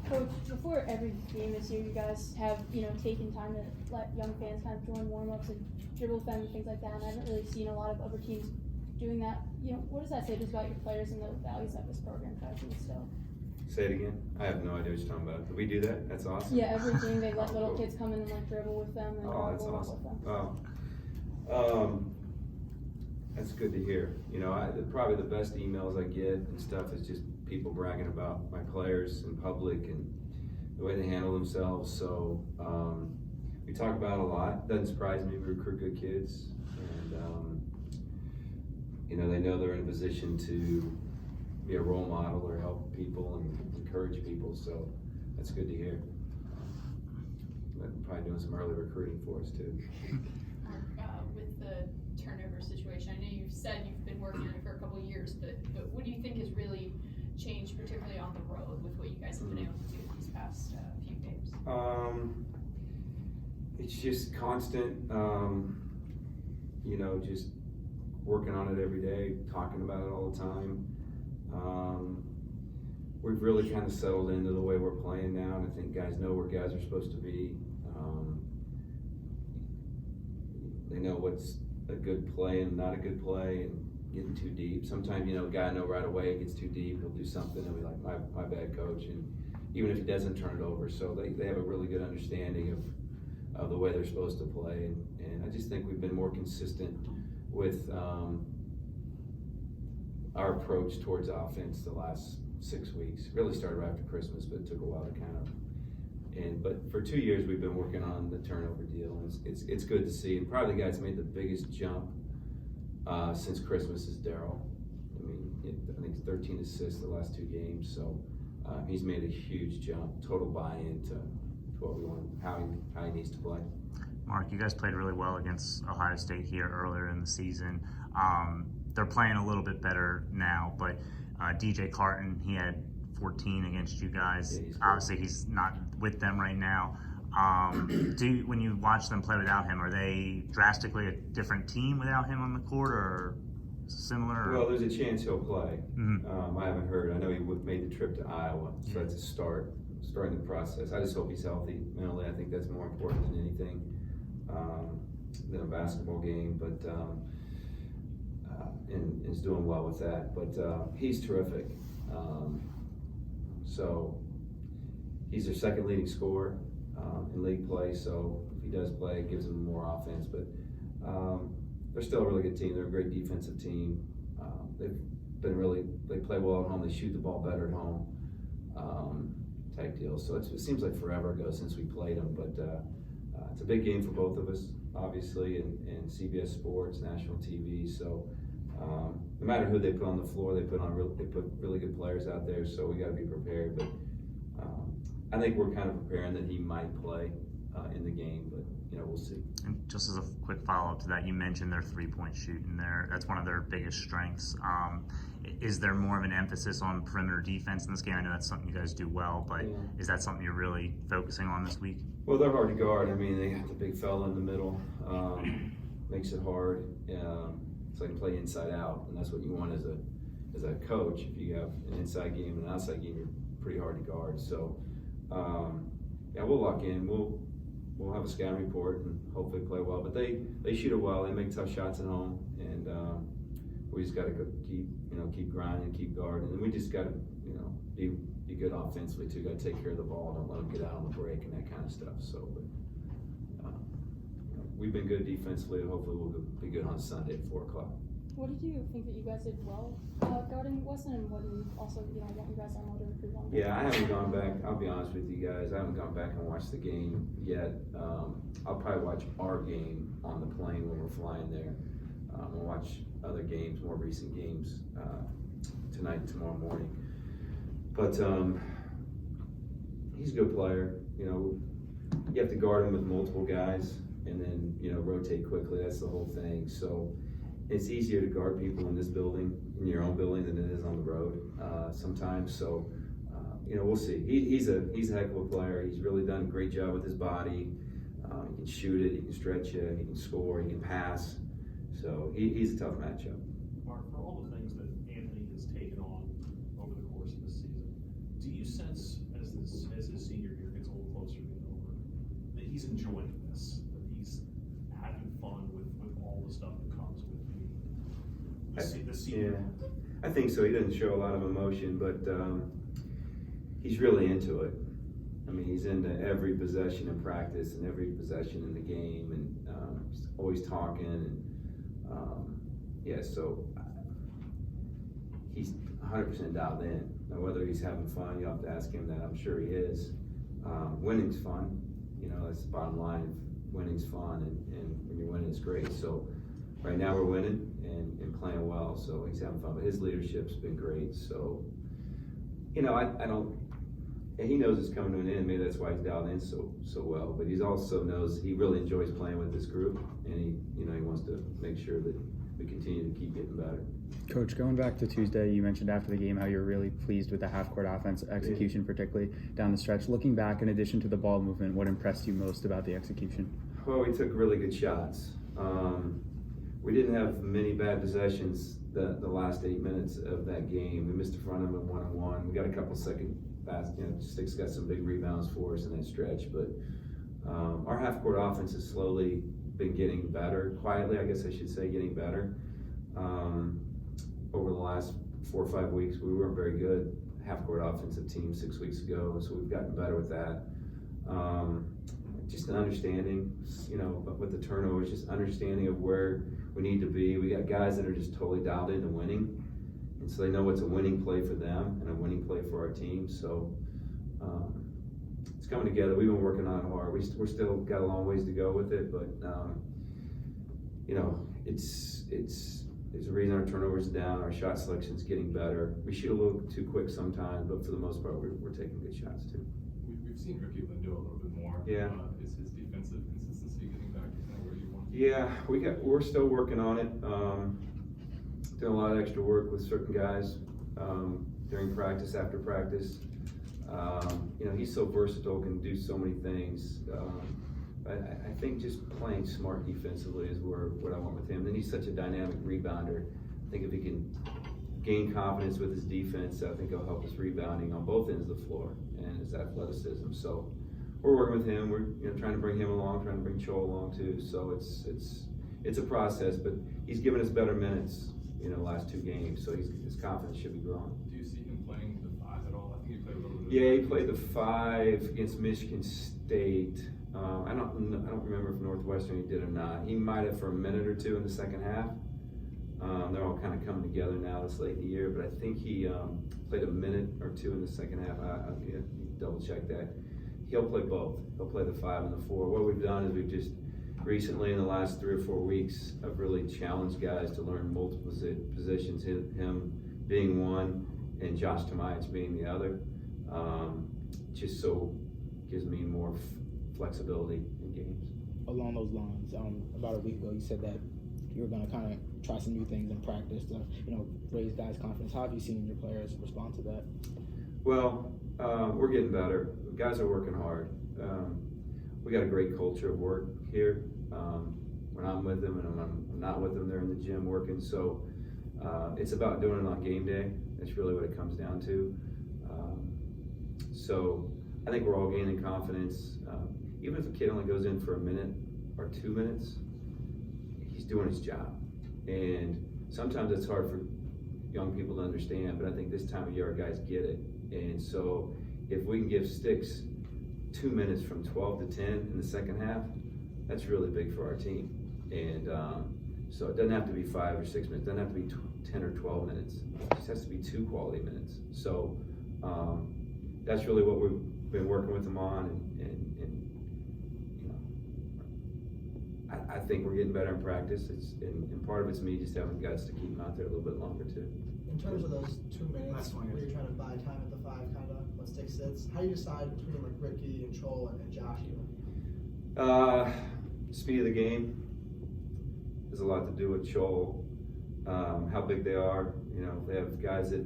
Coach, before every game this year, you guys have, taken time to let young fans kind of join warm-ups and dribble with them and things like that, and I haven't really seen a lot of other teams doing that. What does that say just about your players and the values that this program tries to instill? Say it again? I have no idea what you're talking about. Did we do that? That's awesome. Yeah, every game they let little kids come in and dribble with them and that's warm awesome. up with them. Oh. That's good to hear. Probably the best emails I get and stuff is just people bragging about my players in public and the way they handle themselves. So we talk about it a lot. Doesn't surprise me. We recruit good kids, and they know they're in a position to be a role model or help people and encourage people. So that's good to hear. Probably doing some early recruiting for us too. With the turnover situation, I know you said you've been working on it for a couple of years, but what do you think has really changed, particularly on the road, with what you guys have been able to do these past few games? It's just constant, just working on it every day, talking about it all the time. We've really kind of settled into the way we're playing now, and I think guys know where guys are supposed to be. They know what's a good play and not a good play, and getting too deep. Sometimes, a guy know right away it gets too deep, he'll do something and be like, my bad, coach, and even if he doesn't turn it over. So they have a really good understanding of the way they're supposed to play, and I just think we've been more consistent with our approach towards offense the last 6 weeks. Really started right after Christmas, but it took a while to but for 2 years we've been working on the turnover deal, and it's good to see. And probably the guy that's made the biggest jump since Christmas is Daryl. I think it's 13 assists the last 2 games, so he's made a huge jump, total buy-in to what we want, how he needs to play. Mark, you guys played really well against Ohio State here earlier in the season. They're playing a little bit better now, but DJ Carton, he had 14 against you guys. Yeah, obviously, he's not with them right now. When you watch them play without him, are they drastically a different team without him on the court, or similar? Well, there's a chance he'll play. I haven't heard. I know he made the trip to Iowa, so that's a starting the process. I just hope he's healthy mentally. I think that's more important than anything than a basketball game, but and is doing well with that. But he's terrific. So he's their second leading scorer in league play, so if he does play, it gives him more offense. But they're still a really good team. They're a great defensive team. They play well at home. They shoot the ball better at home, type deal. So it seems like forever ago since we played them, but it's a big game for both of us, obviously, and CBS Sports, national TV. So no matter who they put on the floor, they put really good players out there. So we got to be prepared. But I think we're kind of preparing that he might play in the game, but we'll see. And just as a quick follow-up to that, you mentioned their three-point shooting there. That's one of their biggest strengths. Is there more of an emphasis on perimeter defense in this game? I know that's something you guys do well, but is that something you're really focusing on this week? Well, they're hard to guard. They got the big fella in the middle. Makes it hard. It's like play inside out, and that's what you want as a coach. If you have an inside game and an outside game, you're pretty hard to guard. So, we'll lock in. We'll have a scouting report and hopefully play well. But they shoot it well. They make tough shots at home, and we just got to keep grinding, keep guarding, and we just got to be good offensively too. Got to take care of the ball, don't let them get out on the break and that kind of stuff. So, but we've been good defensively. Hopefully, we'll be good on Sunday at 4 o'clock. What did you think that you guys did well guarding Weston, and what do you also want you guys to improve on? Yeah, I haven't gone back. I'll be honest with you guys. I haven't gone back and watched the game yet. I'll probably watch our game on the plane when we're flying there. We'll watch other games, more recent games, tonight and tomorrow morning. But he's a good player. You have to guard him with multiple guys, and then rotate quickly. That's the whole thing. So it's easier to guard people in this building, in your own building, than it is on the road sometimes. So we'll see. He's a heck of a player. He's really done a great job with his body. He can shoot it. He can stretch it. He can score. He can pass. So he's a tough matchup. Mark, for all the things that Anthony has taken on over the course of this season, do you sense as he's enjoying this, that he's having fun with all the stuff that comes with the senior. Yeah, I think so. He doesn't show a lot of emotion, but he's really into it. I mean, he's into every possession in practice and every possession in the game, and he's always talking. And yeah, so he's 100% dialed in. Now, whether he's having fun, you'll have to ask him that. I'm sure he is. Winning's fun. You know, that's the bottom line. Winning's fun, and when you're winning, it's great. So right now we're winning and playing well, so he's having fun. But his leadership's been great. So, you know, I don't. And he knows it's coming to an end. Maybe that's why he's dialed in so well. But he also knows he really enjoys playing with this group, and he wants to make sure that we continue to keep getting better. Coach, going back to Tuesday, you mentioned after the game how you're really pleased with the half-court offense execution, particularly down the stretch. Looking back, in addition to the ball movement, what impressed you most about the execution? Well, we took really good shots. We didn't have many bad possessions the last 8 minutes of that game. We missed the front of them one-on-one. We got a couple second fast, Sticks got some big rebounds for us in that stretch. But our half-court offense has slowly been getting better. Quietly, I guess I should say, getting better. Over the last 4 or 5 weeks, we weren't very good half-court offensive team 6 weeks ago, so we've gotten better with that. Just an understanding, with the turnovers, just understanding of where we need to be. We got guys that are just totally dialed into winning, and so they know what's a winning play for them and a winning play for our team. So it's coming together. We've been working on it hard. We're still got a long ways to go with it, but there's a reason our turnovers are down. Our shot selection's getting better. We shoot a little too quick sometimes, but for the most part, we're taking good shots too. We've seen Ricky do a little bit more. Yeah. Is his defensive consistency getting back to kind of where you want? Yeah, we're still working on it. Doing a lot of extra work with certain guys during practice, after practice. He's so versatile, can do so many things. I think just playing smart defensively is what I want with him. And he's such a dynamic rebounder. I think if he can gain confidence with his defense, I think he'll help us rebounding on both ends of the floor and his athleticism. So we're working with him. We're trying to bring him along, trying to bring Cho along too. So it's a process, but he's given us better minutes, last 2 games. So his confidence should be growing. Do you see him playing the 5 at all? I think he played a little bit. Yeah, he played the 5 against Michigan State. I don't remember if Northwestern he did or not. He might have for a minute or 2 in the second half. They're all kind of coming together now this late in the year, but I think he played a minute or 2 in the second half. I double check that. He'll play both. He'll play the 5 and the 4. What we've done is we've just recently in the last 3 or 4 weeks have really challenged guys to learn multiple positions, him being one and Josh Tomajic being the other. Just so gives me more flexibility in games. Along those lines, about a week ago, you said that you were going to kind of try some new things in practice to, raise guys' confidence. How have you seen your players respond to that? Well, we're getting better. Guys are working hard. We got a great culture of work here. When I'm with them and when I'm not with them, they're in the gym working. So it's about doing it on game day. That's really what it comes down to. So I think we're all gaining confidence. Even if a kid only goes in for a minute or 2 minutes, he's doing his job. And sometimes it's hard for young people to understand, but I think this time of year our guys get it. And so if we can give Sticks 2 minutes from 12 to 10 in the second half, that's really big for our team. And so it doesn't have to be 5 or 6 minutes, it doesn't have to be 10 or 12 minutes. It just has to be 2 quality minutes. So that's really what we've been working with them on, and I think we're getting better in practice. And part of it's me just having guts to keep them out there a little bit longer too. In terms of those 2 minutes where you're trying to buy time at the 5, kind of what Stick sits, how do you decide between like Ricky and Chol and Josh even? Speed of the game has a lot to do with Chol. How big they are. They have guys that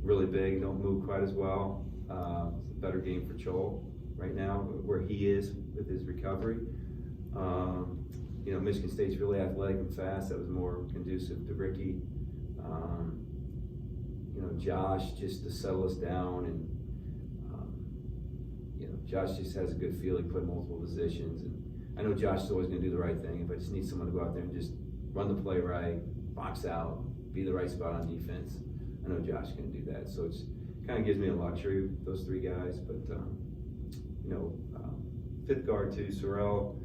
really big and don't move quite as well. It's a better game for Chol right now, where he is with his recovery. Michigan State's really athletic and fast. That was more conducive to Ricky. Josh just to settle us down, and you know, Josh just has a good feel. He played multiple positions, and I know Josh is always going to do the right thing. If I just need someone to go out there and just run the play right, box out, be the right spot on defense, I know Josh can do that. So it's kind of gives me a luxury, those three guys. But you know, fifth guard too, Sorrell.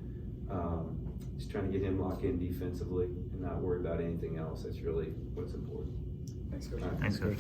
Just trying to get him locked in defensively and not worry about anything else. That's really what's important. Thanks, Coach. All right. Thanks, Coach.